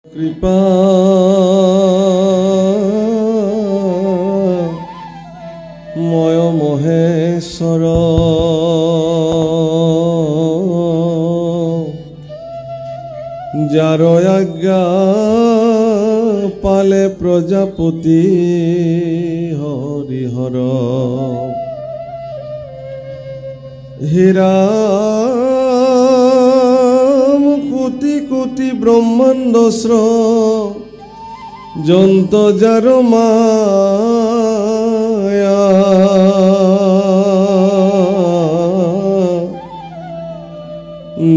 কৃপা ময় মহেশ্বর যার আজ্ঞা পালে প্রজাপতি হরিহর হীরা কোটি কোটি ব্রহ্মাণ্ডস্র যন্ত যার মায়া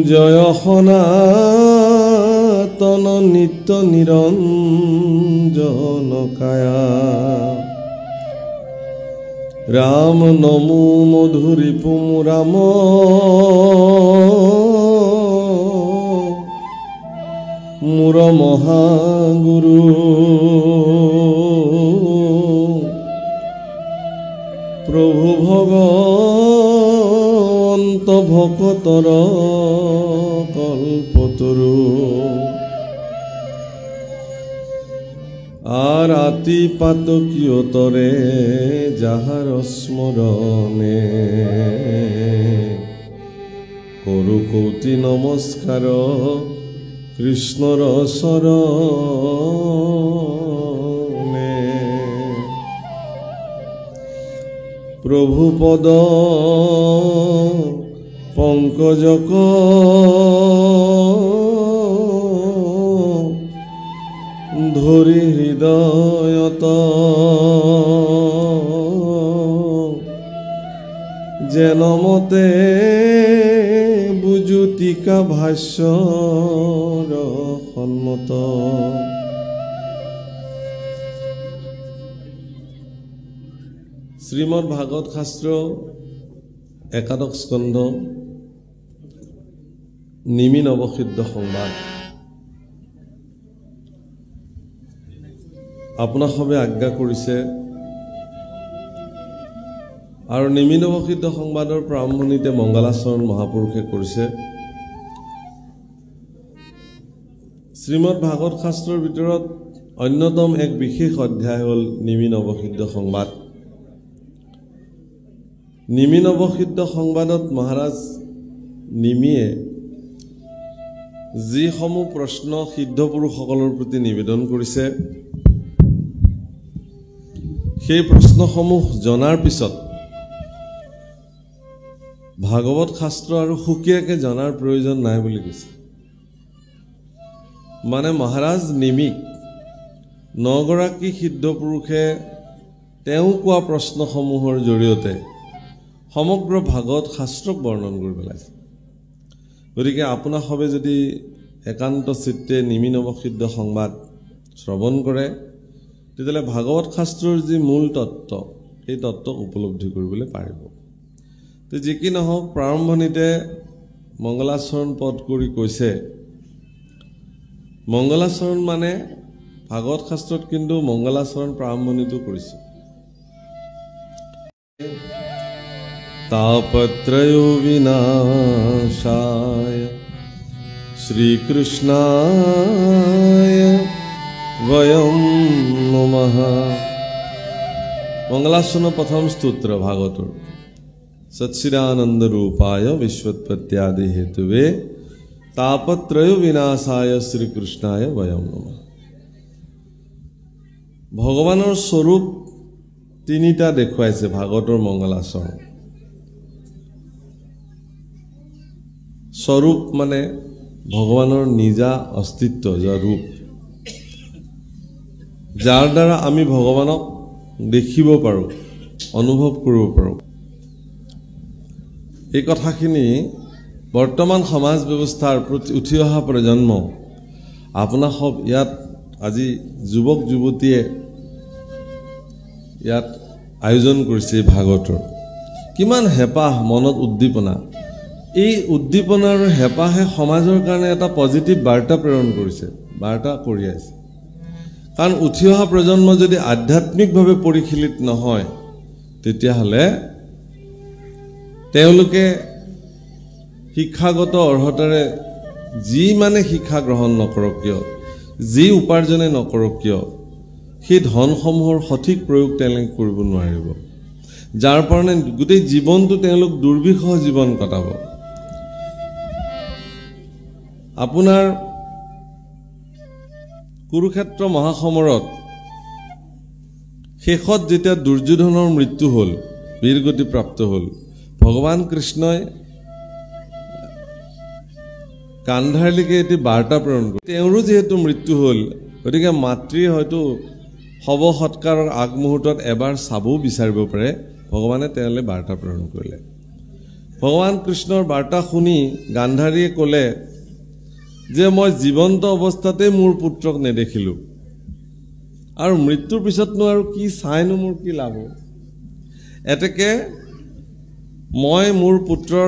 জয় সনাতন নিত্য নিরঞ্জন কায়া রাম নমো মধুরিপুম রাম মুর মহাগুরু প্রভু ভগবন্ত ভকতর কল্পতরু আর আতি পাতকীয়তরে যাহার স্মরণে করু কৌতি নমস্কার কৃষ্ণর শরণে প্রভু পদ পঙ্কজক ধরি হৃদয়ত যেন মতে বুজুতিকা ভাষ্যর সন্মত শ্রীমদ ভাগৱত শাস্ত্ৰ একাদশ স্কন্ধ নিমি নৱসিদ্ধ সংবাদ আপোনাক সবে আজ্ঞা কৰিছে আৰু নিমি নৱসিদ্ধ সংবাদৰ প্ৰাৰম্ভণিতে মংগলাচৰণ মহাপুৰুষে কৰিছে শ্ৰীমদ ভাগৱত শাস্ত্ৰৰ ভিতৰত অন্যতম এক বিশেষ অধ্যায় হ'ল নিমি নৱসিদ্ধ সংবাদ নিমি নৱসিদ্ধ সংবাদত মহাৰাজ নিমিয়ে যিসমূহ প্ৰশ্ন সিদ্ধ পুৰুষসকলৰ প্ৰতি নিবেদন কৰিছে সেই প্ৰশ্নসমূহ জনাৰ পিছত ভাগৱত শাস্ত্ৰ আৰু সুকীয়াকৈ জনাৰ প্ৰয়োজন নাই বুলি কৈছে মানে মহাৰাজ নিমিক নগৰাকী সিদ্ধ পুৰুষে তেওঁ কোৱা প্ৰশ্নসমূহৰ জৰিয়তে সমগ্ৰ ভাগৱত শাস্ত্ৰক বৰ্ণন কৰি পেলাইছে গতিকে আপোনাক সবে যদি একান্ত চিত্তে নিমি নৱসিদ্ধ সংবাদ শ্ৰৱণ কৰে তেতিয়াহ'লে ভাগৱত শাস্ত্ৰৰ যি মূল তত্ত্ব সেই তত্ত্বক উপলব্ধি কৰিবলৈ পাৰিব তো যি কি নহওক প্ৰাৰম্ভণিতে মংগলাচৰণ পদ কৰি কৈছে মংগলাচৰণ মানে ভাগৱত শাস্ত্ৰত কিন্তু মংগলাচৰণ প্ৰাৰম্ভণিটো কৰিছে তাপত্ৰয় বিনাশায় শ্ৰীকৃষ্ণায় বয়ম নমঃ মংগলাচৰণৰ প্ৰথম স্তোত্ৰ ভাগৱতৰ সচ্চিদানন্দ ৰূপায় বিশ্বৎপত্যাদি হেতুৱে তাপত্ৰয় বিনাশায় শ্ৰীকৃষ্ণায় বয়ম নমঃ ভগৱানৰ স্বৰূপ তিনিটা দেখুৱাইছে ভাগৱতৰ মংগলাচৰণ স্বৰূপ মানে ভগৱানৰ নিজা অস্তিত্ব যাৰ ৰূপ যাৰ দ্বাৰা আমি ভগৱানক দেখিব পাৰোঁ অনুভৱ কৰিব পাৰোঁ এই কথাখিনি বৰ্তমান সমাজ ব্যৱস্থাৰ প্ৰতি উঠি অহা প্ৰজন্ম আপোনাক সব ইয়াত আজি যুৱক যুৱতীয়ে ইয়াত আয়োজন কৰিছে ভাগৱতৰ কিমান হেঁপাহ মনত উদ্দীপনা এই উদ্দীপনা আৰু হেঁপাহে সমাজৰ কাৰণে এটা পজিটিভ বাৰ্তা প্ৰেৰণ কৰিছে বাৰ্তা কৰি আছে কাৰণ উঠি অহা প্ৰজন্ম যদি আধ্যাত্মিকভাৱে পৰিশীলিত নহয় তেতিয়াহ'লে তেওঁলোকে শিক্ষাগত অৰ্হতাৰে যি মানে শিক্ষা গ্ৰহণ নকৰক কিয় যি উপাৰ্জনে নকৰক কিয় সেই ধনসমূহৰ সঠিক প্ৰয়োগ তেওঁলোকে কৰিব নোৱাৰিব, যাৰ কাৰণে গোটেই জীৱনটো তেওঁলোক দুৰ্বিষহ জীৱন কটাব। আপোনাৰ কুৰুক্ষেত্ৰ মহাসমৰত শেষত যেতিয়া দুৰ্যোধনৰ মৃত্যু হ'ল, বীৰগতি প্ৰাপ্ত হ'ল, ভগৱান কৃষ্ণই গান্ধাৰীলৈকে এটি বাৰ্তা প্ৰেৰণ কৰে। তেওঁৰো যিহেতু মৃত্যু হ'ল, গতিকে মাতৃয়ে হয়তো শৱ সৎকাৰৰ আগমুহূৰ্তত এবাৰ চাবও বিচাৰিব পাৰে। ভগৱানে তেওঁলৈ বাৰ্তা প্ৰেৰণ কৰিলে। ভগৱান কৃষ্ণৰ বাৰ্তা শুনি গান্ধাৰীয়ে ক'লে যে মই জীৱন্ত অৱস্থাতে মোৰ পুত্ৰক নেদেখিলোঁ, আৰু মৃত্যুৰ পিছতনো আৰু কি চাইনো মোৰ কি লাভ? এতেকে মই মোৰ পুত্ৰৰ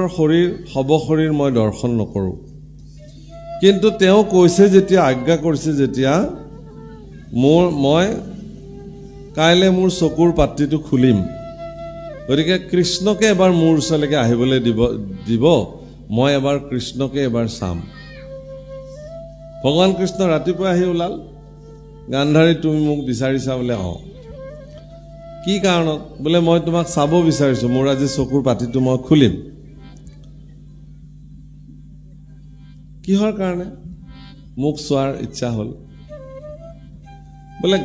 শৱ শৰীৰ মই দৰ্শন নকৰোঁ। কিন্তু তেওঁ কৈছে যেতিয়া, আজ্ঞা কৰিছে যেতিয়া, মই কাইলৈ মোৰ চকুৰ পাত্ৰিটো খুলিম। গতিকে কৃষ্ণকে এবাৰ মোৰ ওচৰলৈকে আহিবলৈ দিব, মই এবাৰ কৃষ্ণকে এবাৰ চাম। ভগৱান কৃষ্ণ ৰাতিপুৱা আহি ওলাল। গান্ধাৰী তুমি মোক বিচাৰিছা বোলে? কি কাৰণত? বোলে মই তোমাক চাব বিচাৰিছোঁ, মোৰ আজি চকুৰ পাতিটো মই খুলিম। কিহৰ কাৰণে মোক চোৱাৰ ইচ্ছা হ'ল? বোলে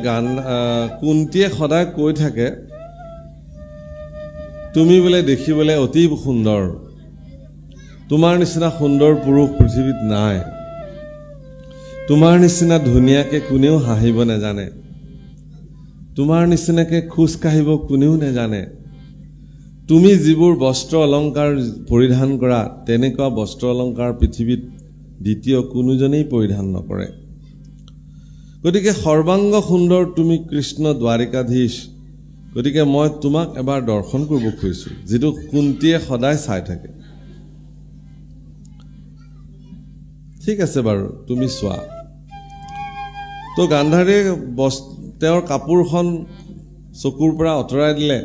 কুন্তীয়ে সদায় কৈ থাকে তুমি বোলে দেখিবলৈ অতি সুন্দৰ, তোমাৰ নিচিনা সুন্দৰ পুৰুষ পৃথিৱীত নাই, তোমাৰ নিচিনা ধুনীয়াকৈ কোনেও হাঁহিব নেজানে, তোমাৰ নিচিনাকৈ খোজ কাঢ়িব কোনেও নেজানে, তুমি যিবোৰ বস্ত্ৰ অলংকাৰ পৰিধান কৰা তেনেকুৱা বস্ত্ৰ অলংকাৰ পৃথিৱীত দ্বিতীয় কোনোজনেই পৰিধান নকৰে। গতিকে সৰ্বাংগ সুন্দৰ তুমি কৃষ্ণ দ্বাৰিকাধীশ, গতিকে মই তোমাক এবাৰ দৰ্শন কৰিব খুজিছোঁ, যিটো কুন্তীয়ে সদায় চাই থাকে। ঠিক আছে বাৰু, তুমি চোৱা। তো গান্ধাৰীয়ে তেওঁৰ কাপোৰখন চকুৰ পৰা আঁতৰাই দিলে,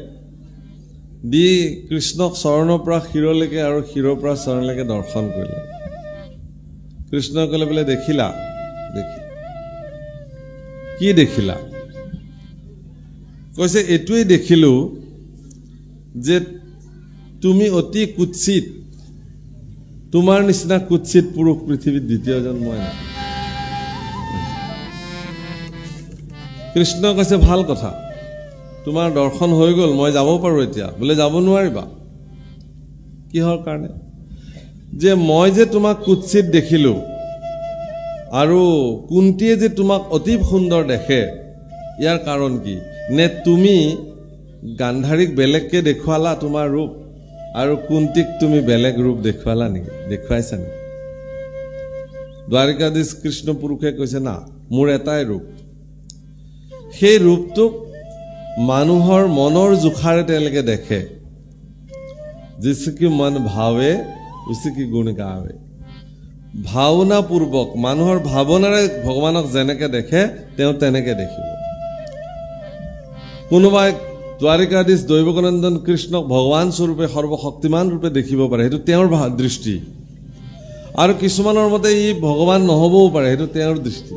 দি কৃষ্ণক চৰণৰ পৰা শিৰলৈকে আৰু শিৰৰ পৰা চৰণলৈকে দৰ্শন কৰিলে। কৃষ্ণই ক'লে বোলে দেখিলা? কি দেখিলা? কৈছে এইটোৱেই দেখিলোঁ যে তুমি অতি কুৎসিত, তোমাৰ নিচিনা কুৎসিত পুৰুষ পৃথিৱীত দ্বিতীয়জন মই নাই। কৃষ্ণ কৈছে ভাল কথা, তোমাৰ দৰ্শন হৈ গ'ল, মই যাব পাৰোঁ এতিয়া। বোলে যাব নোৱাৰিবা। কিহৰ কাৰণে? যে মই যে তোমাক কুৎসিত দেখিলোঁ আৰু কুন্তীয়ে যে তোমাক অতি সুন্দৰ দেখে, ইয়াৰ কাৰণ কি? নে তুমি গান্ধাৰীক বেলেগকৈ দেখুৱালা তোমাৰ ৰূপ, আৰু কুন্তীক তুমি বেলেগ ৰূপ দেখুৱালা নেকি? দেখুৱাইছা নেকি? দ্বাৰিকাধীশ কৃষ্ণ পুৰুষে কৈছে না, মোৰ এটাই ৰূপ। সেই ৰূপটোক মানুহৰ মনৰ জোখাৰে তেওঁলোকে দেখে। যিচকি মন ভাৱে উচিকি গুণ গাৱে। ভাৱনাপূৰ্বক মানুহৰ ভাৱনাৰে ভগৱানক যেনেকৈ দেখে তেওঁ তেনেকৈ দেখিব। কোনোবাই দ্বাৰিকাধীশ দৈৱকনন্দন কৃষ্ণক ভগৱান স্বৰূপে সৰ্বশক্তিমান ৰূপে দেখিব পাৰে, সেইটো তেওঁৰ দৃষ্টি। আৰু কিছুমানৰ মতে ই ভগৱান নহ'বও পাৰে, সেইটো তেওঁৰ দৃষ্টি।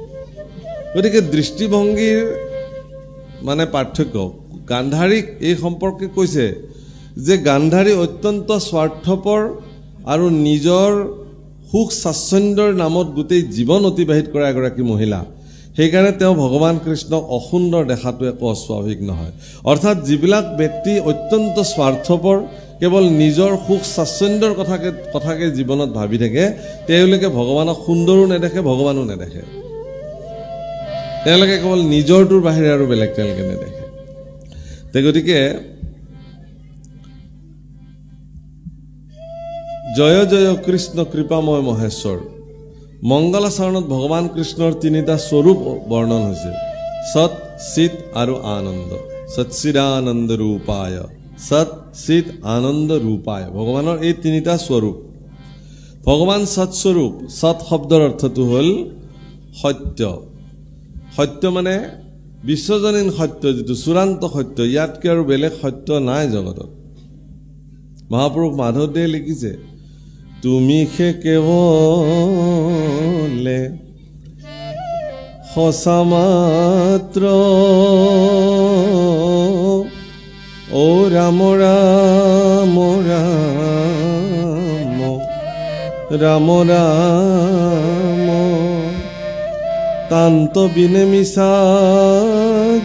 গতিকে দৃষ্টিভংগীৰ মানে পাৰ্থক্য। গান্ধাৰীক এই সম্পৰ্কে কৈছে যে গান্ধাৰী অত্যন্ত স্বাৰ্থপৰ আৰু নিজৰ সুখ স্বাচ্ছন্দ্যৰ নামত গোটেই জীৱন অতিবাহিত কৰা এগৰাকী মহিলা। সেইকাৰণে তেওঁ ভগৱান কৃষ্ণক অসুন্দৰ দেখাটো একো অস্বাভাৱিক নহয়। অৰ্থাৎ যিবিলাক ব্যক্তি অত্যন্ত স্বাৰ্থপৰ, কেৱল নিজৰ সুখ স্বাচ্ছন্দ্যৰ কথাকে জীৱনত ভাবি থাকে, তেওঁলোকে ভগৱানক সুন্দৰো নেদেখে, ভগৱানো নেদেখে। তেওঁলোকে কেৱল নিজৰটোৰ বাহিৰে আৰু বেলেগ তেওঁলোকে নেদেখে। গতিকে জয় জয় কৃষ্ণ কৃপাময় মহেশ্বৰ মংগলাচৰণত ভগৱান কৃষ্ণৰ তিনিটা স্বৰূপ বৰ্ণন হৈছে, সৎ, চিত আৰু আনন্দ। সচ্চিদানন্দ ৰূপায়, সৎ, চিত, আনন্দ ৰূপায়, ভগৱানৰ এই তিনিটা স্বৰূপ। ভগৱান সৎস্বৰূপ। সৎ শব্দৰ অৰ্থটো হ'ল সত্য। সত্য মানে বিশ্বজনীন সত্য, যিটো চূড়ান্ত সত্য, ইয়াতকৈ আৰু বেলেগ সত্য নাই জগতত। মহাপুৰুষ মাধৱদেৱে লিখিছে, তুমি সে কেৱলে সঁচা মাত্ৰ ও ৰাম ৰাম ৰাম ৰাম ৰাম তান্ত বিনে মিছা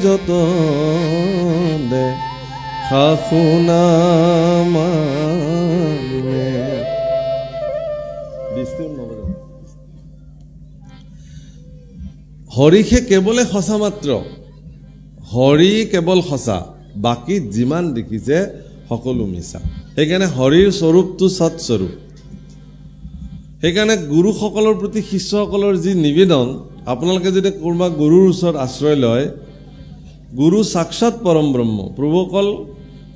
যত দে শাশুনা মানে হৰিষে কেৱলে সঁচা মাত্ৰ হৰি কেৱল সঁচা বাকী যিমান দেখিছে সকলো মিছা সেইকাৰণে হৰিৰ স্বৰূপটো সৎস্বৰূপ সেইকাৰণে গুৰুসকলৰ প্ৰতি শিষ্যসকলৰ যি নিবেদন আপোনালোকে যদি কোনোবা গুৰুৰ ওচৰত আশ্ৰয় লয় গুৰু সাক্ষাৎ পৰম ব্ৰহ্ম প্ৰভুকল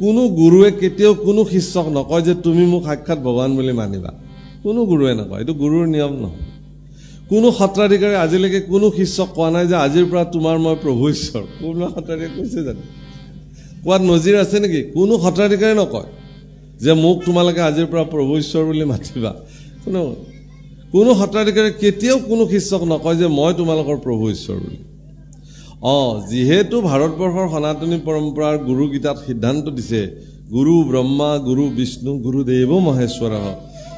কোনো গুৰুৱে কেতিয়াও কোনো শিষ্যক নকয় যে তুমি মোক সাক্ষাৎ ভগৱান বুলি মানিবা কোনো গুৰুৱে নকয় এইটো গুৰুৰ নিয়ম নহয় কোনো সত্ৰাধিকাৰে আজিলৈকে কোনো শিষ্যক কোৱা নাই যে আজিৰ পৰা তোমাৰ মই প্ৰভু ঈশ্বৰ কোনো সত্ৰাধিকাৰে কৈছে জানো কোৱাত নজিৰ আছে নেকি কোনো সত্ৰাধিকাৰে নকয় যে মোক তোমালোকে আজিৰ পৰা প্ৰভু ঈশ্বৰ বুলি মাতিবা কোনো সত্ৰাধিকাৰে কেতিয়াও কোনো শিষ্যক নকয় যে মই তোমালোকৰ প্ৰভু ঈশ্বৰ বুলি যিহেতু ভাৰতবৰ্ষৰ সনাতনী পৰম্পৰাৰ গুৰুগীতাত সিদ্ধান্ত দিছে গুৰু ব্ৰহ্মা গুৰু বিষ্ণু গুৰুদেৱ মহেশ্বৰ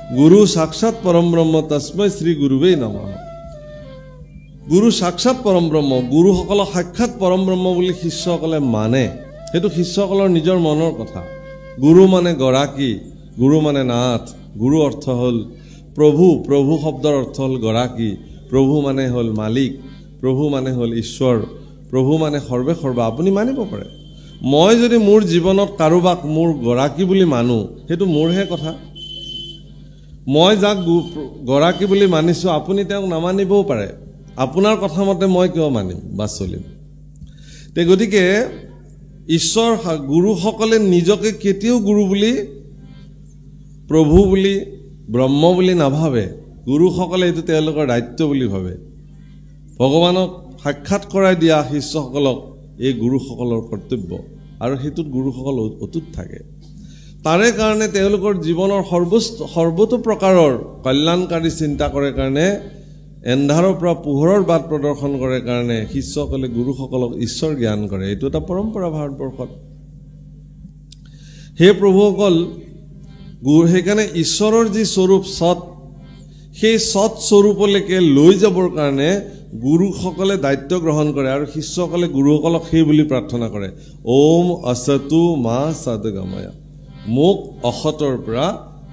গুৰু সাক্ষাৎ পৰম ব্ৰহ্ম তস্मै শ্ৰী গুৰুৱে নমঃ গুৰু সাক্ষাৎ পৰম ব্ৰহ্ম গুৰুসকলক সাক্ষাৎ পৰম ব্ৰহ্ম বুলি শিষ্যসকলে মানে সেইটো শিষ্যসকলৰ নিজৰ মনৰ কথা গুৰু মানে গৰাকী গুৰু মানে নাথ গুৰু অৰ্থ হ'ল প্ৰভু প্ৰভু শব্দৰ অৰ্থ হ'ল গৰাকী প্ৰভু মানে হ'ল মালিক প্ৰভু মানে হ'ল ঈশ্বৰ প্ৰভু মানে সৰ্বে সৰ্বা আপুনি মানিব পাৰে মই যদি মোৰ জীৱনত কাৰোবাক মোৰ গৰাকী বুলি মানো সেইটো মোৰহে কথা মই যাক গৰাকী বুলি মানিছো আপুনি তেওঁক নামানিবও পাৰে আপোনাৰ কথা মতে মই কিয় মানিম বা চলিম তে গতিকে ঈশ্বৰ গুৰুসকলে নিজকে কেতিয়াও গুৰু বুলি প্ৰভু বুলি ব্ৰহ্ম বুলি নাভাবে গুৰুসকলে এইটো তেওঁলোকৰ দায়িত্ব বুলি ভাবে ভগৱানক সাক্ষাৎ কৰাই দিয়া শিষ্যসকলক এই গুৰুসকলৰ কৰ্তব্য আৰু সেইটোত গুৰুসকল অতুত থাকে তাৰে কাৰণে তেওঁলোকৰ জীৱনৰ সৰ্বতো প্ৰকাৰৰ কল্যাণকাৰী চিন্তা কৰে কাৰণে এন্ধাৰৰ পৰা পোহৰৰ বাট প্ৰদৰ্শন কৰে কাৰণে শিষ্যসকলে গুৰুসকলক ঈশ্বৰ জ্ঞান কৰে এইটো এটা পৰম্পৰা ভাৰতবৰ্ষত হে প্ৰভুসকল সেইকাৰণে ঈশ্বৰৰ যি স্বৰূপ সৎ সেই সৎ স্বৰূপলৈকে লৈ যাবৰ কাৰণে গুৰুসকলে দায়িত্ব গ্ৰহণ কৰে আৰু শিষ্যসকলে গুৰুসকলক সেই বুলি প্ৰাৰ্থনা কৰে ওম অসতু মা সদগময় মোক অসতৰ পৰা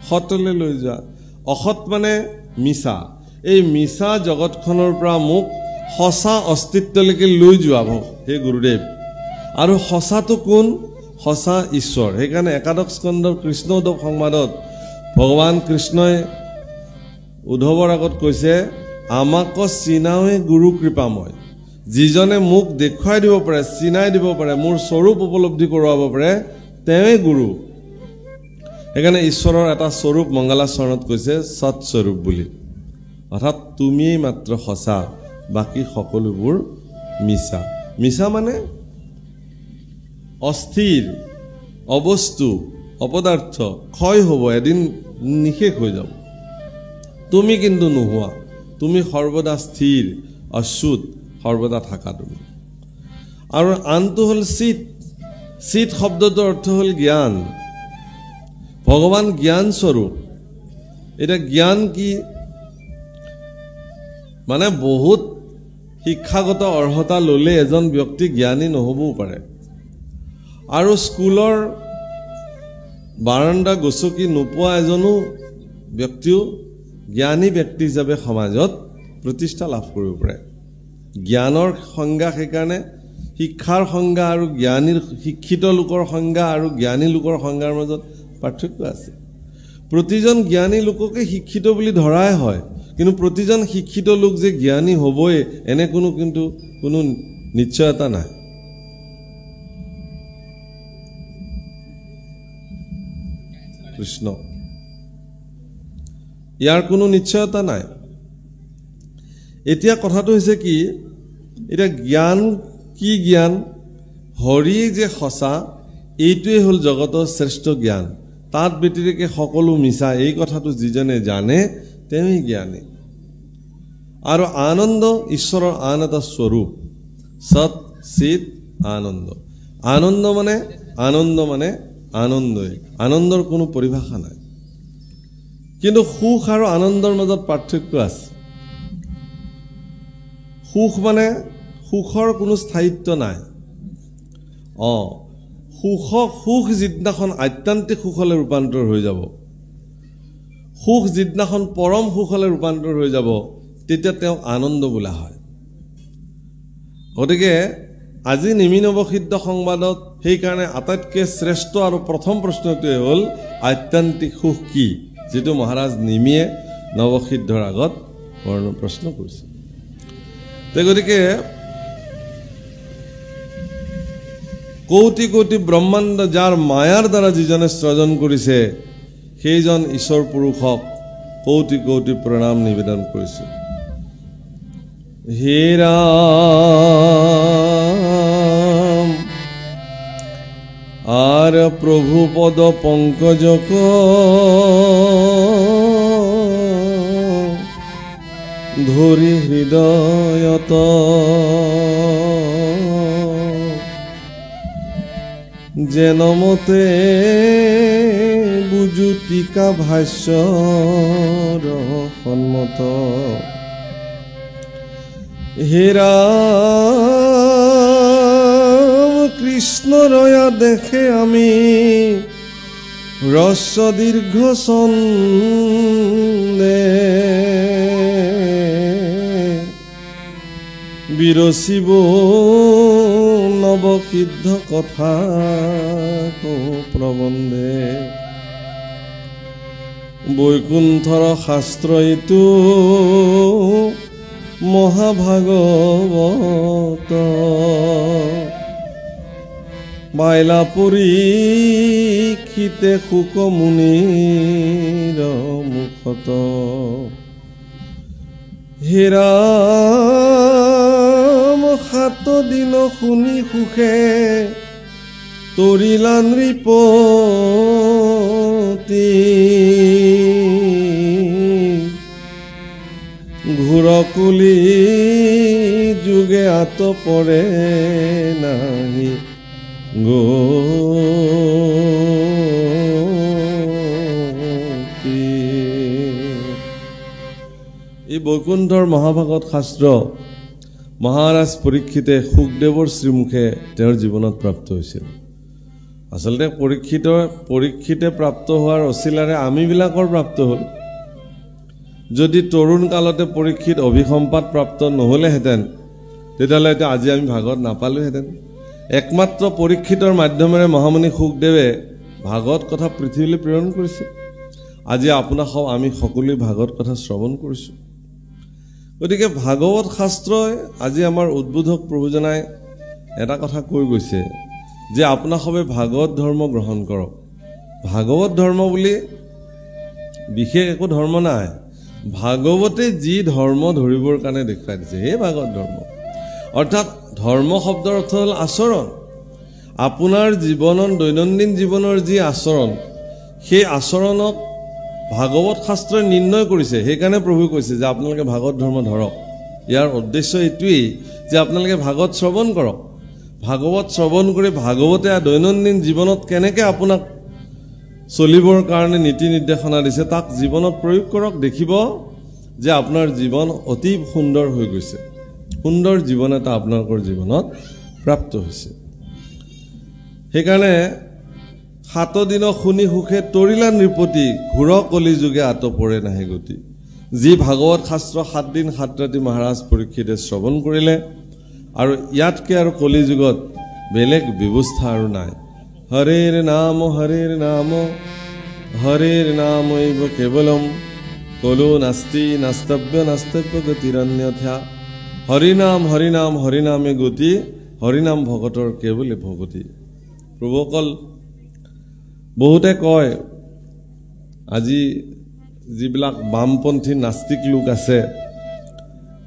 সতলৈ লৈ যোৱা অসত মানে মিছা এই মিছা জগতখনৰ পৰা মোক সঁচা অস্তিত্বলৈকে লৈ যোৱা হে গুৰুদেৱ আৰু সঁচাটো কোন সঁচা ঈশ্বৰ সেইকাৰণে একাদশ স্কন্ধৰ কৃষ্ণ উদ্ধৱ সংবাদত ভগৱান কৃষ্ণই উদ্ধৱৰ আগত কৈছে আমাক চিনাৱে গুৰু কৃপাময় যিজনে মোক দেখুৱাই দিব পাৰে চিনাই দিব পাৰে মোৰ স্বৰূপ উপলব্ধি কৰোৱাব পাৰে তেওঁই গুৰু সেইকাৰণে ঈশ্বৰৰ এটা স্বৰূপ মংগলাচৰণত কৈছে সৎ স্বৰূপ বুলি অৰ্থাৎ তুমিয়েই মাত্ৰ সঁচা বাকী সকলোবোৰ মিছা মিছা মানে অস্থিৰ অবস্তু অপদাৰ্থ ক্ষয় হ'ব এদিন নিশেষ হৈ যাব তুমি কিন্তু নোহোৱা তুমি সৰ্বদা স্থিৰ অচ্যুত সৰ্বদা থাকা তুমি আৰু আনটো হ'ল চিত চিত শব্দটোৰ অৰ্থ হ'ল জ্ঞান ভগৱান জ্ঞান স্বৰূপ এটা জ্ঞান কি মানে বহুত শিক্ষাগত অৰ্হতা ল'লে এজন ব্যক্তি জ্ঞানী নহবও পাৰে আৰু স্কুলৰ বাৰাণ্ডা গছকি নোপোৱা এজনো ব্যক্তিও জ্ঞানী ব্যক্তি হিচাপে সমাজত প্ৰতিষ্ঠা লাভ কৰিব পাৰে জ্ঞানৰ সংজ্ঞা সেইকাৰণে শিক্ষাৰ সংজ্ঞা আৰু জ্ঞানীৰ শিক্ষিত লোকৰ সংজ্ঞা আৰু জ্ঞানী লোকৰ সংজ্ঞাৰ মাজত পাৰ্থক্য আছে প্ৰতিজন জ্ঞানী লোককে শিক্ষিত বুলি ধৰাই হয় কিন্তু প্ৰতিজন শিক্ষিত লোক যে জ্ঞানী হ'বই এনে কোনো নিশ্চয়তা নাই কৃষ্ণ ইয়াৰ কোনো নিশ্চয়তা নাই এতিয়া কথাটো হৈছে কি এটা জ্ঞান কি জ্ঞান হৰি যে সঁচা এইটোৱে হ'ল জগতৰ শ্ৰেষ্ঠ জ্ঞান তাত ব্যতিৰেকে সকলো মিছা এই কথাটো যিজনে জানে তেওঁই জ্ঞানী আৰু আনন্দ ঈশ্বৰৰ আন এটা স্বৰূপ সৎ চিত আনন্দ আনন্দ মানে আনন্দই আনন্দৰ কোনো পৰিভাষা নাই কিন্তু সুখ আৰু আনন্দৰ মাজত পাৰ্থক্য আছে সুখ মানে সুখৰ কোনো স্থায়িত্ব নাই সুখ যিদিনাখন আত্যন্তিক সুখলৈ ৰূপান্তৰ হৈ যাব সুখ যিদিনাখন পৰম সুখলৈ ৰূপান্তৰ হৈ যাব তেতিয়া তেওঁক আনন্দ বোলা হয় গতিকে আজি নিমি নৱসিদ্ধ সংবাদত সেইকাৰণে আটাইতকৈ শ্ৰেষ্ঠ আৰু প্ৰথম প্ৰশ্নটোৱে হ'ল আত্যন্তিক সুখ কি যেটো মহাৰাজ নিমিয়ে নৱসিদ্ধৰ আগত প্ৰশ্ন কৰিছে গতিকে কোটি কোটি ব্ৰহ্মাণ্ড যাৰ মায়াৰ দ্বাৰা যিজনে সৃজন কৰিছে সেইজন ঈশ্বৰ পুৰুষক কোটি কোটি প্ৰণাম নিবেদন কৰিছে হে ৰাম আৰ প্ৰভু পদ পঙ্কজক ধৰি হৃদয়ত যেনমতে বুজু টিকা ভাষ্যৰ সন্মত হেৰা কৃষ্ণ ৰয়া দেখে আমি ৰস্য দীৰ্ঘ ছন্দে বিৰসিব নবসিদ্ধ কথা প্ৰবন্ধে বৈকুণ্ঠৰ শাস্ত্ৰ ইটো মহাভাগৱত বাইলা পৰীক্ষিতে শুক মুনিৰ মুখত হেৰাম সাত দিন শুনি সুখে তৰিলা নৃপতি ঘূৰকুলি যুগে আত পৰে নাহি এই বৈকুণ্ঠৰ মহাভাগৱত শাস্ত্ৰ মহাৰাজ পৰীক্ষিতে সুখদেৱৰ শ্ৰীমুখে তেওঁৰ জীৱনত প্ৰাপ্ত হৈছিল আচলতে পৰীক্ষিতে প্ৰাপ্ত হোৱাৰ অছিলাৰে আমিবিলাকৰ প্ৰাপ্ত হ'ল যদি তৰুণ কালতে পৰীক্ষিত অভিসম্পাদ প্ৰাপ্ত নহ'লেহেঁতেন তেতিয়াহ'লে এতিয়া আজি আমি ভাগৱত নাপালোহেঁতেন একমাত্ৰ পৰীক্ষিতৰ মাধ্যমেৰে মহামুনি সুখদেৱে ভাগৱত কথা পৃথিৱীলৈ প্ৰেৰণ কৰিছে আজি আপোনাক আমি সকলোৱে ভাগৱত কথা শ্ৰৱণ কৰিছোঁ গতিকে ভাগৱত শাস্ত্ৰই আজি আমাৰ উদ্বোধক প্ৰভুজনাই এটা কথা কৈ গৈছে যে আপোনাসবে ভাগৱত ধৰ্ম গ্ৰহণ কৰক ভাগৱত ধৰ্ম বুলি বিশেষ একো ধৰ্ম নাই ভাগৱতে যি ধৰ্ম ধৰিবৰ কাৰণে দেখুৱাই দিছে সেই ভাগৱত ধৰ্ম অৰ্থাৎ ধৰ্ম শব্দৰ অৰ্থ হ'ল আচৰণ আপোনাৰ জীৱনৰ দৈনন্দিন জীৱনৰ যি আচৰণ সেই আচৰণক ভাগৱত শাস্ত্ৰই নিৰ্ণয় কৰিছে সেইকাৰণে প্ৰভু কৈছে যে আপোনালোকে ভাগৱত ধৰ্ম ধৰক ইয়াৰ উদ্দেশ্য এইটোৱেই যে আপোনালোকে ভাগৱত শ্ৰৱণ কৰক ভাগৱত শ্ৰৱণ কৰি ভাগৱতে দৈনন্দিন জীৱনত কেনেকৈ আপোনাক চলিবৰ কাৰণে নীতি নিৰ্দেশনা দিছে তাক জীৱনত প্ৰয়োগ কৰক দেখিব যে আপোনাৰ জীৱন অতি সুন্দৰ হৈ গৈছে সুন্দৰ জীৱন এটা আপোনালোকৰ জীৱনত প্ৰাপ্ত হৈছে সেইকাৰণে সাত দিন শুনি সুখে তৰিলা নৃপতি ঘূৰ কলি যুগে আত পৰে নাহে গতি যি ভাগৱত শাস্ত্ৰ 7 দিন 7 ৰাতি মহাৰাজ পৰীক্ষিতে শ্ৰৱণ কৰিলে আৰু ইয়াতকৈ আৰু কলি যুগত বেলেগ ব্যৱস্থা আৰু নাই হৰেৰ নাম এইব কেৱলম কলো নাস্তি নাস্তব্য গতিৰন্যথা হৰিনামে গতি হৰিনাম ভগতৰ কেৱলে ভগতি প্ৰভুসকল বহুতে কয় আজি যিবিলাক বামপন্থী নাস্তিক লোক আছে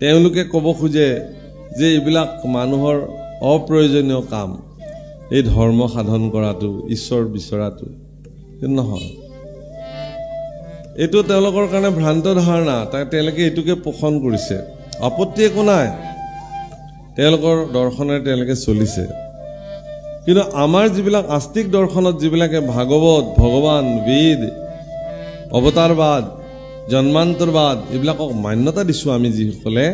তেওঁলোকে ক'ব খোজে যে এইবিলাক মানুহৰ অপ্ৰয়োজনীয় কাম এই ধৰ্ম সাধন কৰাটো ঈশ্বৰ বিচৰাটো নহয় এইটো তেওঁলোকৰ কাৰণে ভ্ৰান্ত ধাৰণা তেওঁলোকে এইটোকে পোষণ কৰিছে আপত্তি একো নাই, তেওঁলোকৰ দৰ্শনেৰে তেওঁলোকে চলিছে। কিন্তু আমাৰ যিবিলাক আস্তিক দৰ্শনত যিবিলাকে ভাগৱত, ভগৱান, বেদ, অৱতাৰবাদ, জন্মান্তৰবাদ এইবিলাকক মান্যতা দিছোঁ আমি যিসকলে,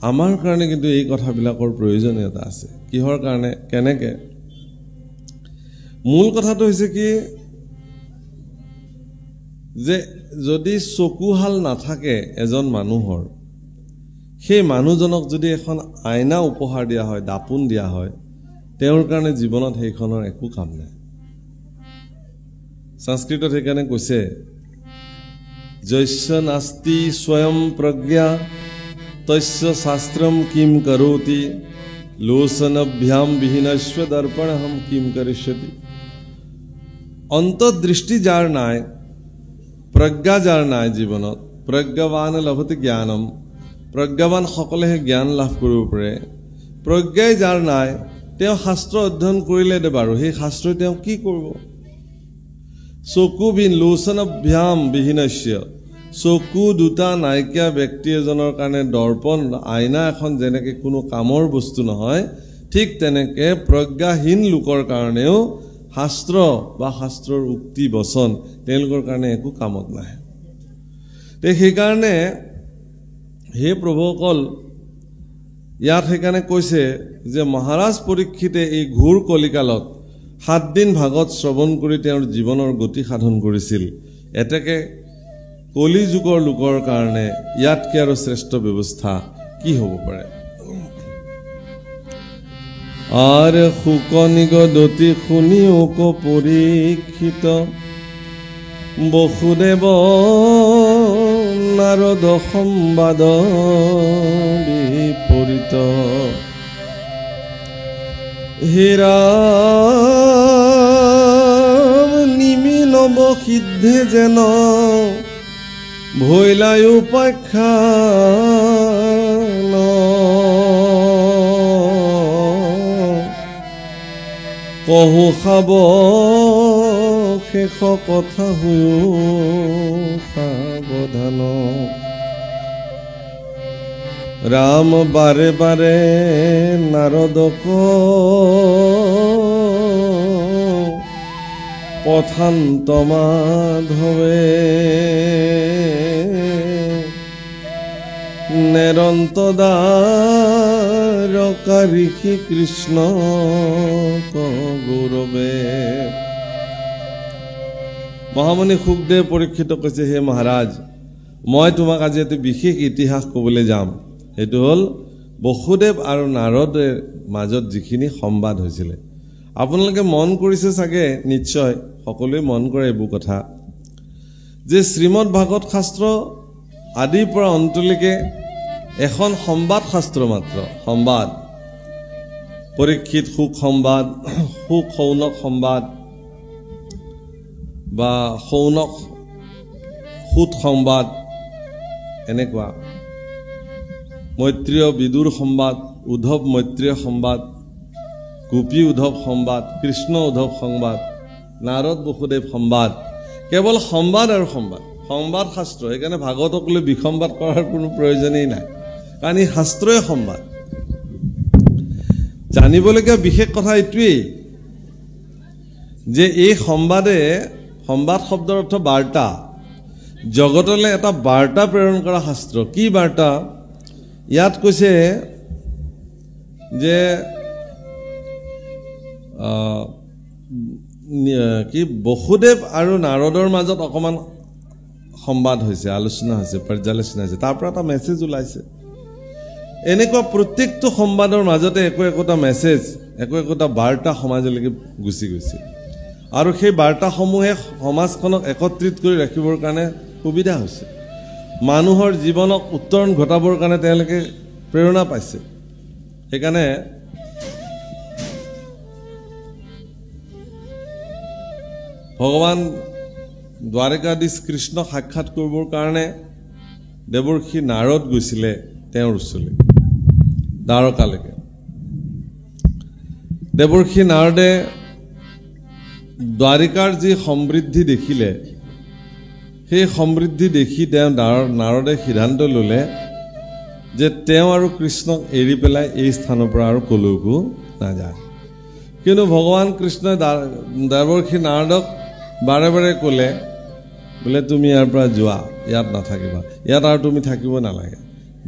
আমাৰ কাৰণে কিন্তু এই কথাবিলাকৰ প্ৰয়োজনীয়তা আছে। কিহৰ কাৰণে, কেনেকৈ? মূল কথাটো হৈছে কি যে যদি চকুহাল নাথাকে এজন মানুহৰ, সেই মানুহজনক যদি এখন আইনা উপহাৰ দিয়া হয়, দাপোন দিয়া হয়, তেওঁৰ কাৰণে জীৱনত সেইখনৰ একো কাম নাই। সংস্কৃতত সেইকাৰণে কৈছে যস্য নাস্তি স্বয়ং প্ৰজ্ঞা তস্য শাস্ত্ৰম কিম কৰোতি লোচনভ্যাম বিহীনস্য দৰ্পণহম কিম কৰিষ্যতি। অন্তৰ্দৃষ্টি যাৰ নাই, প্ৰজ্ঞা যাৰ নাই জীৱনত, প্ৰজ্ঞাৱান লভতে জ্ঞানম, প্ৰজ্ঞাৱান সকলেহে জ্ঞান লাভ কৰিব পাৰে। প্ৰজ্ঞাই যাৰ নাই, তেওঁ শাস্ত্ৰ অধ্যয়ন কৰিলে বাৰু সেই শাস্ত্ৰই তেওঁ কি কৰিব? চকু লোচনভ্যাম বিহীনস্য, চকু দুটা নাইকিয়া ব্যক্তি এজনৰ কাৰণে দৰ্পণ, আইনা এখন যেনেকৈ কোনো কামৰ বস্তু নহয়, ঠিক তেনেকৈ প্ৰজ্ঞাহীন লোকৰ কাৰণেও শাস্ত্ৰ বা শাস্ত্ৰৰ উক্তি বচন তেওঁলোকৰ কাৰণে একো কামত নাহে। সেইকাৰণে হে প্ৰভুসকল, ইয়াত সেইকাৰণে কৈছে যে মহাৰাজ পৰীক্ষিতে এই ঘোৰ কলিকালত 7 দিন ভাগৱত শ্ৰৱণ কৰি তেওঁৰ জীৱনৰ গতি সাধন কৰিছিল। এতেকে কলি যুগৰ লোকৰ কাৰণে ইয়াতকৈ আৰু শ্ৰেষ্ঠ ব্যৱস্থা কি হ'ব পাৰে? আৰ শুকনিগদতি শুনি ওক পৰীক্ষিত বসুদেৱ নাৰদ সম্বাদ বিপৰীত। হেৰাম নিমিলব সিদ্ধে যেন ভৈলাই উপাখ্যান। কহু খাব শেষ কথা হৈও সাৱধান। ৰাম বাৰে বাৰে নাৰদক পথান্ত মাধৱে নিৰন্তদাৰকা ঋষি কৃষ্ণ গৌৰৱে। মহামুনি সুখদেৱ পৰীক্ষিত কৈছে, হে মহাৰাজ, মই তোমাক আজি এটি বিশেষ ইতিহাস ক'বলৈ যাম। সেইটো হ'ল বসুদেৱ আৰু নাৰদৰ মাজত যিখিনি সংবাদ হৈছিলে। আপোনালোকে মন কৰিছে চাগে, নিশ্চয় সকলোৱে মন কৰে এইবোৰ কথা, যে শ্ৰীমদ ভাগৱত শাস্ত্ৰ আদিৰ পৰা অন্তলৈকে এখন সংবাদ শাস্ত্ৰ মাত্ৰ। সংবাদ, পৰীক্ষিত সুখ সংবাদ, সুখ শৌনক সংবাদ বা শৌনক সুত সংবাদ, এনেকুৱা মৈত্ৰীয় বিদুৰ সংবাদ, উদ্ধৱ মৈত্ৰীয় সংবাদ, গোপী উদ্ধৱ সংবাদ, কৃষ্ণ উদ্ধৱ সংবাদ, নাৰদ বসুদেৱ সংবাদ, কেৱল সংবাদ আৰু সংবাদ, সংবাদ শাস্ত্ৰ। সেইকাৰণে ভাগৱতক লৈ বিসংবাদ কৰাৰ কোনো প্ৰয়োজনেই নাই, কাৰণ ই শাস্ত্ৰই সংবাদ। জানিবলগীয়া বিশেষ কথা এইটোৱেই যে এই সংবাদে, সংবাদ শব্দৰ অৰ্থ বাৰ্তা, জগতলৈ এটা বাৰ্তা প্ৰেৰণ কৰা শাস্ত্ৰ। কি বাৰ্তা? ইয়াত কৈছে যে কি বসুদেৱ আৰু নাৰদৰ মাজত অকণমান সংবাদ হৈছে, আলোচনা হৈছে, পৰ্যালোচনা হৈছে, তাৰ পৰা এটা মেছেজ ওলাইছে। এনেকুৱা প্ৰত্যেকটো সংবাদৰ মাজতে একো একোটা মেছেজ, একো একোটা বাৰ্তা সমাজলৈকে গুচি গৈছে, আৰু সেই বাৰ্তাসমূহে সমাজখনক একত্ৰিত কৰি ৰাখিবৰ কাৰণে সুবিধা হৈছে। মানুহৰ জীৱনক উত্তৰণ ঘটাবৰ কাৰণে তেওঁলোকে প্ৰেৰণা পাইছে। সেইকাৰণে ভগৱান দ্বাৰকাধীশ কৃষ্ণক সাক্ষাৎ কৰিবৰ কাৰণে দেৱৰ্ষি নাৰদ গৈছিলে তেওঁৰ ওচৰলৈ, দ্বাৰকালৈকে। দেৱৰ্ষি নাৰদে দ্বাৰিকাৰ যি সমৃদ্ধি দেখিলে, সেই সমৃদ্ধি দেখি তেওঁ নাৰদে সিদ্ধান্ত ল'লে যে তেওঁ আৰু কৃষ্ণক এৰি পেলাই এই স্থানৰ পৰা আৰু কলৈকো নাযায়। কিন্তু ভগৱান কৃষ্ণই দেৱৰ্ষি নাৰদক বাৰে বাৰে ক'লে বোলে তুমি ইয়াৰ পৰা যোৱা, ইয়াত নাথাকিবা, ইয়াত আৰু তুমি থাকিব নালাগে।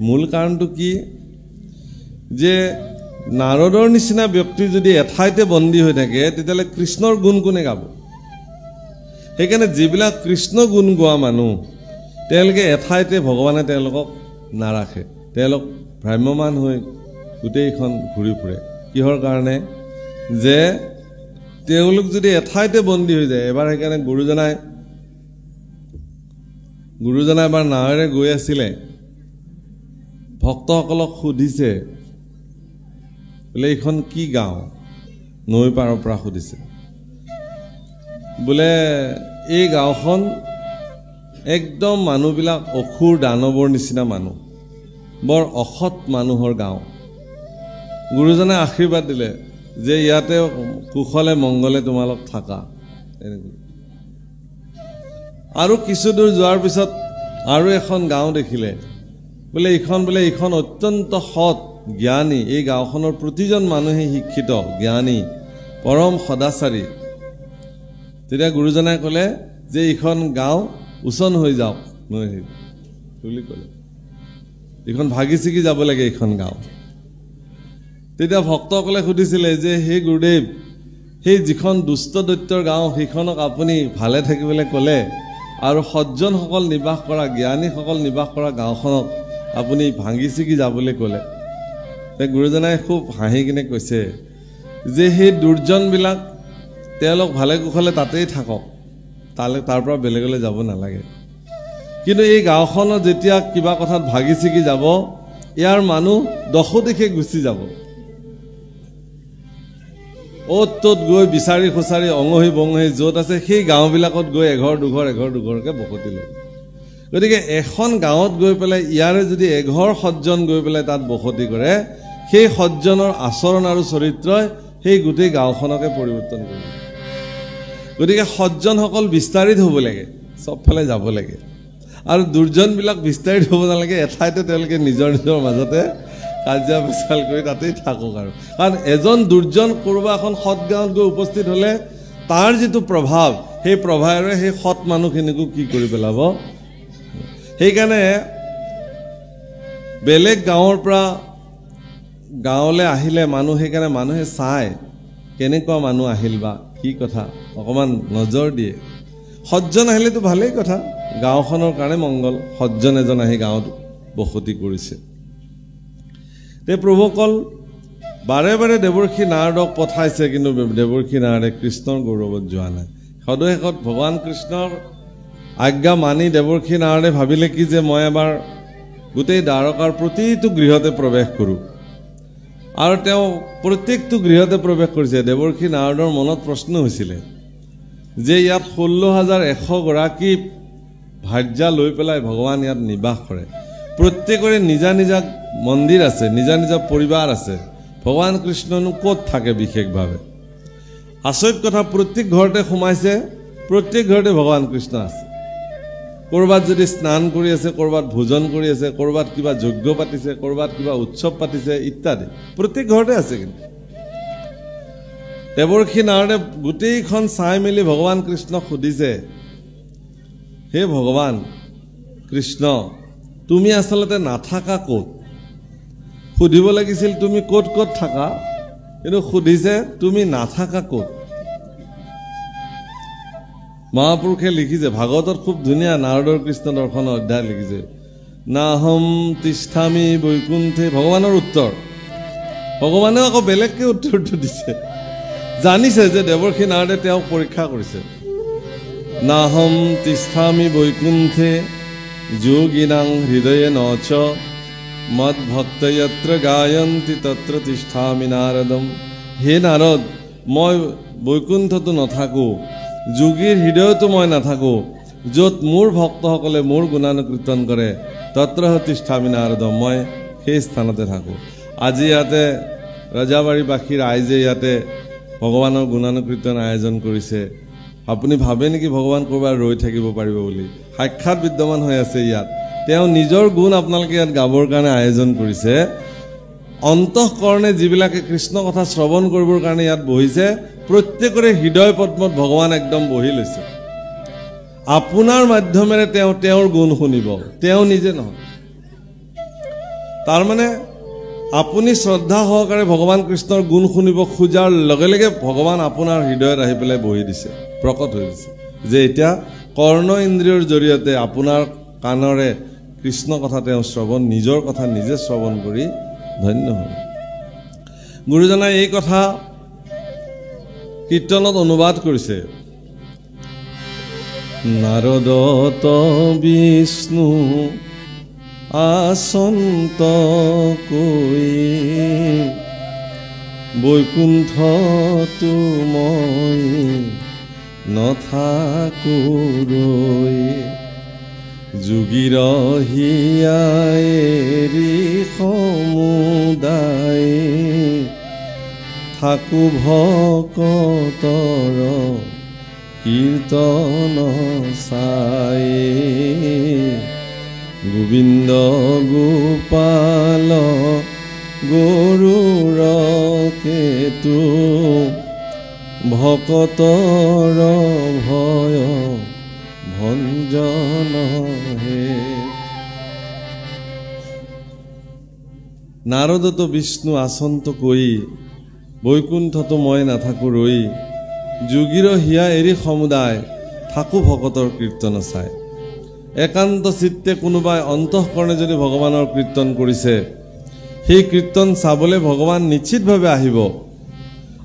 মূল কাৰণটো কি যে নাৰদৰ নিচিনা ব্যক্তি যদি এঠাইতে বন্দী হৈ থাকে তেতিয়াহ'লে কৃষ্ণৰ গুণ কোনে গাব? সেইকাৰণে যিবিলাক কৃষ্ণ গুণ গোৱা মানুহ তেওঁলোকে এঠাইতে ভগৱানে তেওঁলোকক নাৰাখে, তেওঁলোক ভ্ৰাম্যমান হৈ গোটেইখন ঘূৰি ফুৰে। কিহৰ কাৰণে? যে তেওঁলোক যদি এঠাইতে বন্দী হৈ যায়। এবাৰ সেইকাৰণে গুৰুজনাই এবাৰ নাৱেৰে গৈ আছিলে, ভক্তসকলক সুধিছে বোলে এইখন কি গাঁও? নৈ পাৰৰ পৰা সুধিছে বোলে এই গাঁওখন একদম মানুহবিলাক অসুৰ দানৱৰ নিচিনা মানুহ, বৰ অসৎ মানুহৰ গাঁও। গুৰুজনে আশীৰ্বাদ দিলে যে ইয়াতে কুশলে মংগলে তোমালোক থাকা। আৰু কিছু দূৰ যোৱাৰ পিছত আৰু এখন গাঁও দেখিলে, বোলে এইখন অত্যন্ত সৎ জ্ঞানী, এই গাঁওখনৰ প্ৰতিজন মানুহে শিক্ষিত জ্ঞানী পৰম সদাচাৰী। তেতিয়া গুৰুজনাই ক'লে যে এইখন গাঁও উচন হৈ যাওক বুলি ক'লে, এইখন ভাগি ছিগি যাব লাগে এইখন গাঁও। তেতিয়া ভক্তসকলে সুধিছিলে যে হে গুৰুদেৱ, সেই যিখন দুষ্ট দৈত্যৰ গাঁও সেইখনক আপুনি ভালে থাকিবলৈ ক'লে, আৰু সজ্জনসকল নিবাস কৰা জ্ঞানীসকল নিবাস কৰা গাঁওখনক আপুনি ভাঙি ছিগি যাবলৈ ক'লে। গুৰুজনাই খুব হাঁহি কিনে কৈছে যে সেই দুৰ্জনবিলাক তেওঁলোক ভালে কুশলে তাতেই থাকক, তাৰ পৰা বেলেগলৈ যাব নালাগে। কিন্তু এই গাঁওখনত যেতিয়া কিবা কথাত ভাগি ছিগি যাব, ইয়াৰ মানুহ দশো দিশে গুচি যাব, অ'ত ত'ত গৈ বিচাৰি খুচাৰি অঙহী বঙহী য'ত আছে সেই গাঁওবিলাকত গৈ এঘৰ দুঘৰকৈ বসতি ল'ব। গতিকে এখন গাঁৱত গৈ পেলাই ইয়াৰে যদি এঘৰ সজ্জন গৈ পেলাই তাত বসতি কৰে, সেই সজ্জনৰ আচৰণ আৰু চৰিত্ৰই সেই গোটেই গাঁওখনকে পৰিৱৰ্তন কৰিব। গতিকে সজ্জনসকল বিস্তাৰিত হ'ব লাগে, চবফালে যাব লাগে, আৰু দুৰ্জনবিলাক বিস্তাৰিত হ'ব নালাগে, এঠাইতে তেওঁলোকে নিজৰ মাজতে কাজিয়া পেচাল কৰি তাতেই থাকক। আৰু কাৰণ এজন দুৰ্জন কোনোবা এখন সৎ গাঁৱত গৈ উপস্থিত হ'লে তাৰ যিটো প্ৰভাৱ, সেই প্ৰভাৱেৰে সেই সৎ মানুহখিনিকো কি কৰি পেলাব। সেইকাৰণে বেলেগ গাঁৱৰ পৰা গাঁৱলৈ আহিলে সেইকাৰণে মানুহে চায় কেনেকুৱা মানুহ আহিল বা কি কথা, অকণমান নজৰ দিয়ে। সজ্জন আহিলেতো ভালেই কথা, গাঁওখনৰ কাৰণে মংগল, সজ্জন এজন আহি গাঁৱত বসতি কৰিছে। প্ৰভুসকল বাৰে বাৰে দেৱৰ্ষি নাৰদক পঠাইছে, কিন্তু দেৱৰ্ষি নাৰদে কৃষ্ণৰ গৌৰৱত যোৱা নাই। সদশেষত ভগৱান কৃষ্ণৰ আজ্ঞা মানি দেৱৰ্ষি নাৰদে ভাবিলে কি যে মই এবাৰ গোটেই দ্বাৰকাৰ প্ৰতিটো গৃহতে প্ৰৱেশ কৰোঁ। আৰু তেওঁ প্ৰত্যেকটো গৃহতে প্ৰৱেশ কৰিছে। দেৱৰ্ষি নাৰদৰ মনত প্ৰশ্ন হৈছিলে যে ইয়াত 16,100 গৰাকী ভাৰ্যা লৈ পেলাই ভগৱান ইয়াত নিবাস কৰে, প্ৰত্যেকৰে নিজা নিজা মন্দিৰ আছে, নিজা নিজা পৰিবাৰ আছে, ভগৱান কৃষ্ণনো ক'ত থাকে বিশেষভাৱে? আচৰিত কথা, প্ৰত্যেক ঘৰতে সোমাইছে, প্ৰত্যেক ঘৰতে ভগৱান কৃষ্ণ আছে। ক'ৰবাত যদি স্নান কৰি আছে, ক'ৰবাত ভোজন কৰি আছে, ক'ৰবাত কিবা যজ্ঞ পাতিছে, ক'ৰবাত কিবা উৎসৱ পাতিছে ইত্যাদি, প্ৰত্যেক ঘৰতে আছে। কিন্তু দেৱৰ্ষি নাৰদে গোটেইখন চাই মেলি ভগৱান কৃষ্ণক সুধিছে, হে ভগৱান কৃষ্ণ, তুমি আচলতে নাথাকা ক'ত? সুধিব লাগিছিল তুমি ক'ত ক'ত থাকা, কিন্তু সুধিছে তুমি নাথাকা ক'ত। মহাপুৰুষে লিখিছে, ভাগৱতত খুব ধুনীয়া নাৰদৰ কৃষ্ণ দৰ্শনৰ অধ্যায় লিখিছে, নাহম তিষ্ঠামি বৈকুণ্ঠে। ভগৱানৰ উত্তৰ, ভগৱানেও আকৌ বেলেগকৈ উত্তৰটো দিছে, জানিছে যে দেৱৰ্ষি নাৰদে তেওঁক পৰীক্ষা কৰিছে। নাহম তিষ্ঠামি বৈকুণ্ঠে যোগিনাং হৃদয়ে নচ মদ ভক্ত যত্ৰ গায়ন্তি তত্ৰ তিষ্ঠামি নাৰদম। হে নাৰদ, মই বৈকুণ্ঠতো নাথাকোঁ, যোগীৰ হৃদয়তো মই নাথাকোঁ, য'ত মোৰ ভক্তসকলে মোৰ গুণানুকীৰ্তন কৰে, তত্ৰ তিষ্ঠামি নাৰদম, মই সেই স্থানতে থাকোঁ। আজি ইয়াতে ৰজাবাৰীবাসীৰ ৰাইজে ইয়াতে ভগৱানৰ গুণানুকীৰ্তন আয়োজন কৰিছে। আপুনি ভাবে নেকি ভগৱান ক'ৰবাত ৰৈ থাকিব পাৰিব বুলি? সাক্ষাৎ বিদ্যমান হৈ আছে ইয়াত, তেওঁ নিজৰ গুণ আপোনালোকে ইয়াত গাবৰ কাৰণে আয়োজন কৰিছে অন্তঃকৰণে যিবিলাকে কৃষ্ণ কথা শ্ৰৱণ কৰিবৰ কাৰণে ইয়াত বহিছে প্ৰত্যেকৰে হৃদয় পদ্মত ভগৱান একদম বহি লৈছে আপোনাৰ মাধ্যমেৰে তেওঁৰ গুণ শুনিব তেওঁ নিজে নহয় তাৰমানে আপুনি শ্ৰদ্ধা সহকাৰে ভগৱান কৃষ্ণৰ গুণ শুনিব খোজাৰ লগে লগে ভগৱান আপোনাৰ হৃদয়ত আহি পেলাই বহি দিছে প্ৰকট হৈ দিছে যে এতিয়া কৰ্ণ ইন্দ্ৰিয়ৰ জৰিয়তে আপোনাৰ কাণৰে কৃষ্ণ কথা তেওঁ শ্ৰৱণ নিজৰ কথা নিজে শ্ৰৱণ কৰি ধন্য হ'ল গুৰুজনাই এই কথা কীৰ্তনত অনুবাদ কৰিছে নাৰদত বিষ্ণু আসন্ত কৈ বৈকুণ্ঠতো মই নথাকো ৰৈ যোগীৰ হিয়াৰি সমুদায় থাকো ভকতৰ কীৰ্তন চাই গোবিন্দ গোপাল গৰুৰ কেতু ভকতৰ ভয় ভঞ্জন হে নাৰদত বিষ্ণু আসন্ত কৈ বৈকুণ্ঠতো মই নাথাকো ৰৈ যোগীৰ হিয়া এৰি সমুদায় থাকো ভকতৰ কীৰ্তন চাই একান্ত চিত্তে কোনোবাই অন্তঃকৰণে যদি ভগৱানৰ কীৰ্তন কৰিছে সেই কীৰ্তন চাবলৈ ভগৱান নিশ্চিতভাৱে আহিব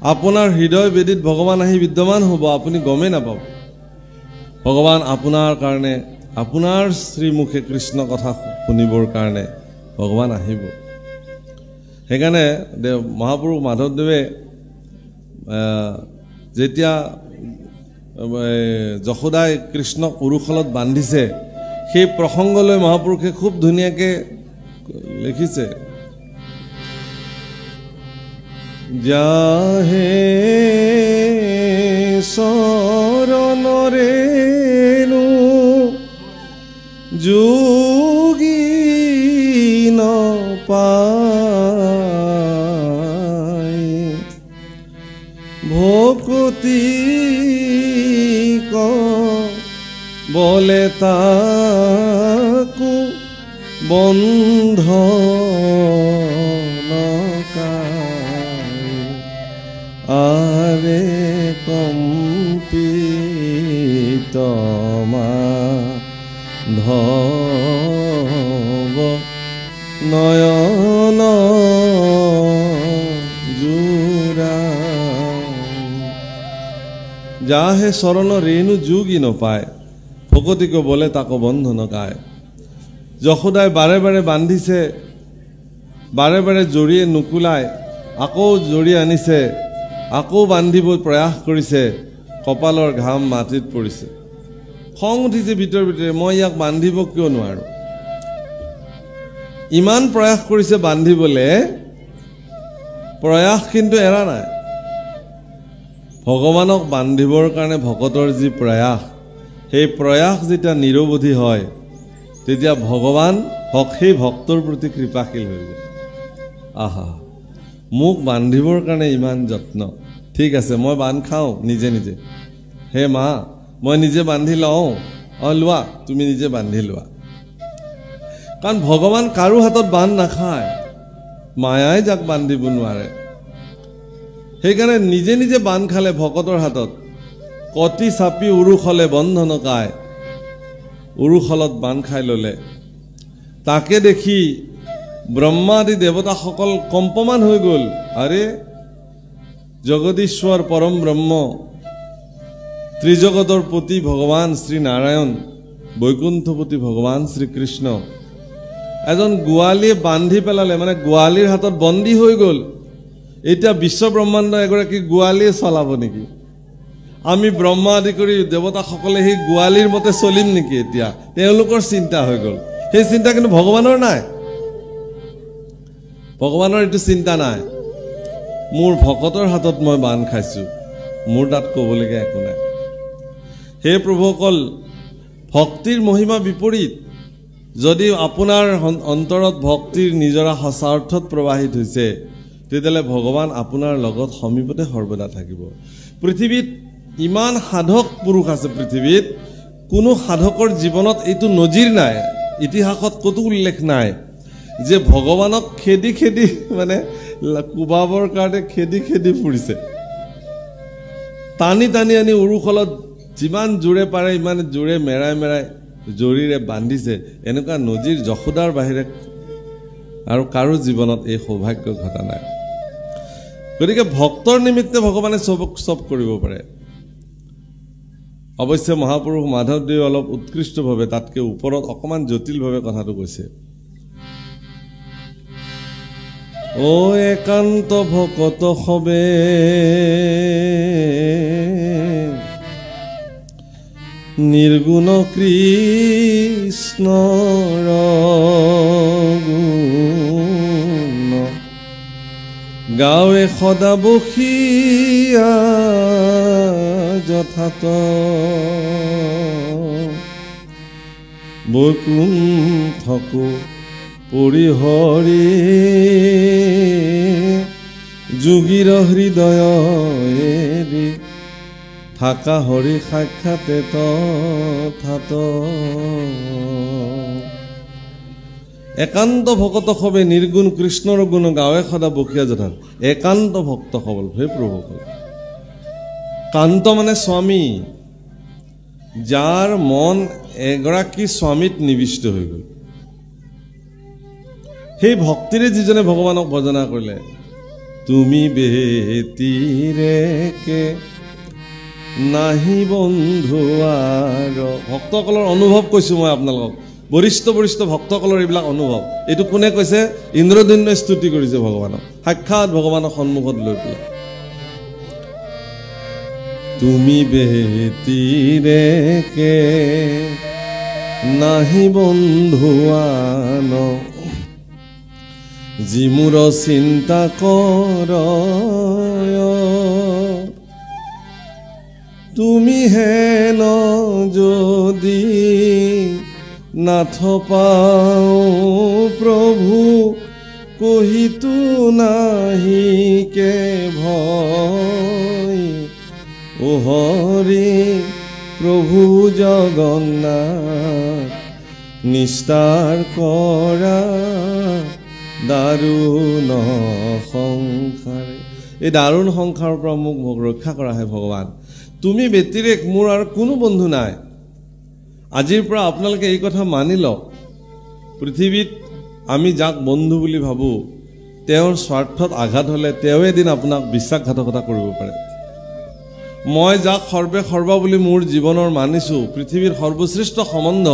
আপোনাৰ হৃদয় বেদীত ভগৱান আহি বিদ্যমান হ'ব আপুনি গমেই নাপাব ভগৱান আপোনাৰ কাৰণে আপোনাৰ শ্ৰীমুখে কৃষ্ণ কথা শুনিবৰ কাৰণে ভগৱান আহিব সেইকাৰণে মহাপুৰুষ মাধৱদেৱে যেতিয়া যশোদাই কৃষ্ণক উৰুখলত বান্ধিছে সেই প্ৰসংগলৈ মহাপুৰুষে খুব ধুনীয়াকৈ লিখিছে যাহে চৰণৰেণু যোগী নপায় ভকতি বলে তাকো বন্ধ আরে কম্পিতমা ধব নয়ন জুরা যাহে শরণ রেণু যোগী নপায় ভকতিক বলে তাকো বন্ধ নকায় যশোদাই বাৰে বাৰে বান্ধিছে বাৰে বাৰে জড়িয়ে নুকুলায় আকৌ জড়ি আনিছে আকৌ বান্ধিব প্ৰয়াস কৰিছে কপালৰ ঘাম মাটিত পৰিছে খং উঠিছে ভিতৰ ভিতৰে মই ইয়াক বান্ধিব কিয় নোৱাৰো ইমান প্ৰয়াস কৰিছে বান্ধিবলৈ প্ৰয়াস কিন্তু এৰা নাই ভগৱানক বান্ধিবৰ কাৰণে ভকতৰ যি প্ৰয়াস সেই প্ৰয়াস যেতিয়া নিৰৱধি হয় তেতিয়া ভগৱান সেই ভক্তৰ প্ৰতি কৃপাশীল হৈ যায় আহা মোক বান্ধিবৰ কাৰণে ইমান যত্ন ঠিক আছে মই বান্ধ খাওঁ নিজে নিজে হে মা মই নিজে বান্ধি লওঁ লোৱা তুমি নিজে বান্ধি লোৱা কাৰণ ভগৱান কাৰো হাতত বান্ধ নাখায় মায়াই যাক বান্ধিব নোৱাৰে সেইকাৰণে নিজে নিজে বান্ধ খালে ভকতৰ হাতত কতি চাপি উৰুখলে বন্ধ নকায় উৰুখলত বান্ধ খাই ললে তাকে দেখি ব্ৰহ্মাদি দেৱতাসকল কম্পমান হৈ গ'ল আৰে জগদীশ্বৰ পৰম ব্ৰহ্ম ত্ৰিজগতৰ পতি ভগৱান শ্ৰী নাৰায়ণ বৈকুণ্ঠপতি ভগৱান শ্ৰীকৃষ্ণ এজন গোৱালীয়ে বান্ধি পেলালে মানে গোৱালীৰ হাতত বন্দী হৈ গ'ল এতিয়া বিশ্ব ব্ৰহ্মাণ্ড এগৰাকী গোৱালীয়ে চলাব নেকি আমি ব্ৰহ্মা আদি কৰি দেৱতাসকলে সেই গোৱালীৰ মতে চলিম নেকি এতিয়া তেওঁলোকৰ চিন্তা হৈ গ'ল সেই চিন্তা কিন্তু ভগৱানৰ নাই ভগৱানৰ এইটো চিন্তা নাই মোৰ ভকতৰ হাতত মই বান্ধ খাইছো মোৰ তাত ক'বলগীয়া একো নাই হে প্ৰভুসকল ভক্তিৰ মহিমা বিপৰীত যদি আপোনাৰ অন্তৰত ভক্তিৰ নিজৰা সঁচা অৰ্থত প্ৰবাহিত হৈছে তেতিয়াহ'লে ভগৱান আপোনাৰ লগত সমীপতে সৰ্বদা থাকিব। পৃথিৱীত ইমান সাধক পুৰুষ আছে, পৃথিৱীত কোনো সাধকৰ জীৱনত এইটো নজিৰ নাই, ইতিহাসত ক'তো উল্লেখ নাই যে ভগৱানক খেদি খেদি মানে কোবাবৰ কাৰণে খেদি খেদি ফুৰিছে, টানি টানি আনি উৰুখলত যিমান জোৰে পাৰে ইমান জোৰে মেৰাই মেৰাই জৰিৰে বান্ধিছে। এনেকুৱা নজিৰ যশোদাৰ বাহিৰে আৰু কাৰো জীৱনত এই সৌভাগ্য ঘটা নাই। গতিকে ভক্তৰ নিমিত্তে ভগৱানে চব কৰিব পাৰে। অৱশ্যে মহাপুৰুষ মাধৱদেৱে অলপ উৎকৃষ্টভাৱে তাতকৈ ওপৰত অকণমান জটিলভাৱে কথাটো কৈছে। ও একান্ত ভকত সবে নিৰ্গুণ কৃষ্ণৰ গুণ গাঁৱে সদা বসিয়া যথাত বৈকুণ্ঠকো পৰিহৰি যোগীৰ হৃদয়েদি থাকা হৰি সাক্ষাতে তথাত একান্ত ভকত সবে নিৰ্গুণ কৃষ্ণৰ গুণ গাঁৱে সদা বসিয়া যথাত। একান্ত ভক্ত সবল হে প্ৰভুসকল। কান্ত মানে স্বামী, যাৰ মন এগৰাকী স্বামীত নিবিষ্ট হৈ গ'ল, সেই ভক্তিৰে যিজনে ভগৱানক ভজনা কৰিলে। তুমি বেতিৰেকে নাহি বন্ধু আৰু ভক্তসকলৰ অনুভৱ কৈছো মই আপোনালোকক, বৰিষ্ঠ বৰিষ্ঠ ভক্তসকলৰ এইবিলাক অনুভৱ। এইটো কোনে কৈছে? ইন্দ্ৰদন্যই স্তুতি কৰিছে ভগৱানক, সাক্ষাৎ ভগৱানক সন্মুখত লৈ পেলাই। তুমি বেতিৰেকে নাহি বন্ধু আন যি মোৰ চিন্তা কৰ, তুমি হেন যদি নাথ পাও প্ৰভু কহিতো নাহি কে ভয়। ও হৰি প্ৰভু জগন্নাথ নিস্তাৰ কৰা দাৰুণ সংসাৰে। এই দাৰুণ সংসাৰৰ পৰা মোক ৰক্ষা কৰা হে ভগৱান। তুমি ব্যতিৰেক, মোৰ আৰু কোনো বন্ধু নাই। আজিৰ পৰা আপোনালোকে এই কথা মানি লওক, পৃথিৱীত আমি যাক বন্ধু বুলি ভাবোঁ তেওঁৰ স্বাৰ্থত আঘাত হ'লে তেওঁ এদিন আপোনাক বিশ্বাসঘাতকতা কৰিব পাৰে। মই যাক সৰ্বে সৰ্বা বুলি মোৰ জীৱনৰ মানিছোঁ, পৃথিৱীৰ সৰ্বশ্ৰেষ্ঠ সম্বন্ধ,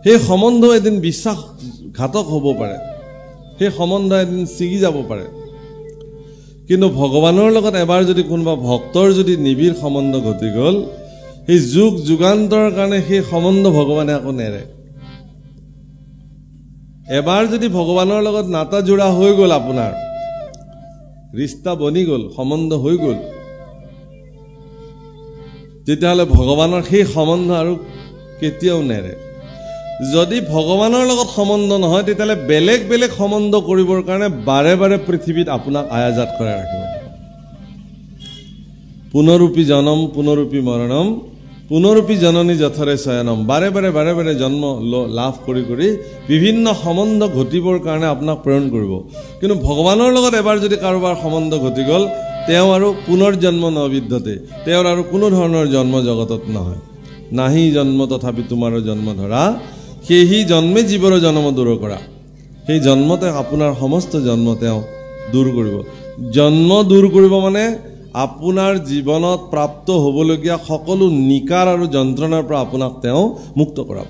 সেই সম্বন্ধ এদিন বিশ্বাসঘাতক হ'ব পাৰে, সেই সম্বন্ধ এদিন ছিগি যাব পাৰে। কিন্তু ভগৱানৰ লগত এবাৰ যদি কোনোবা ভক্তৰ যদি নিবিড় সম্বন্ধ ঘটি গ'ল, সেই যুগ যুগান্তৰ কাৰণে সেই সম্বন্ধ ভগৱানে আকৌ নেৰে। এবাৰ যদি ভগৱানৰ লগত নাতা জোৰা হৈ গ'ল, আপোনাৰ ৰিষ্টা বনি গ'ল, সম্বন্ধ হৈ গ'ল, তেতিয়াহ'লে ভগৱানৰ সেই সম্বন্ধ আৰু কেতিয়াও নেৰে। যদি ভগৱানৰ লগত সম্বন্ধ নহয় তেতিয়াহ'লে বেলেগ বেলেগ সম্বন্ধ কৰিবৰ কাৰণে বাৰে বাৰে পৃথিৱীত আপোনাক আয়াজাত কৰাই ৰাখিব। পুনৰূপী জনম পুনৰূপী মৰণম পুনৰূপী জননী যথৰে শয়নম। বাৰে বাৰে জন্ম লাভ কৰি কৰি বিভিন্ন সম্বন্ধ ঘটিবৰ কাৰণে আপোনাক প্ৰেৰণ কৰিব। কিন্তু ভগৱানৰ লগত এবাৰ যদি কাৰোবাৰ সম্বন্ধ ঘটি গ'ল, তেওঁ আৰু পুনৰ জন্ম নবিদ্ধতে, তেওঁৰ আৰু কোনো ধৰণৰ জন্ম জগতত নহয়। নাহি জন্ম তথাপি তোমাৰো জন্ম ধৰা, সেয়েহি জন্মে জীৱৰ জন্ম দূৰ কৰা। সেই জন্মতে আপোনাৰ সমস্ত জন্ম তেওঁ দূৰ কৰিব। জন্ম দূৰ কৰিব মানে আপোনাৰ জীৱনত প্ৰাপ্ত হ'বলগীয়া সকলো নিকাৰ আৰু যন্ত্ৰণাৰ পৰা আপোনাক তেওঁ মুক্ত কৰাব।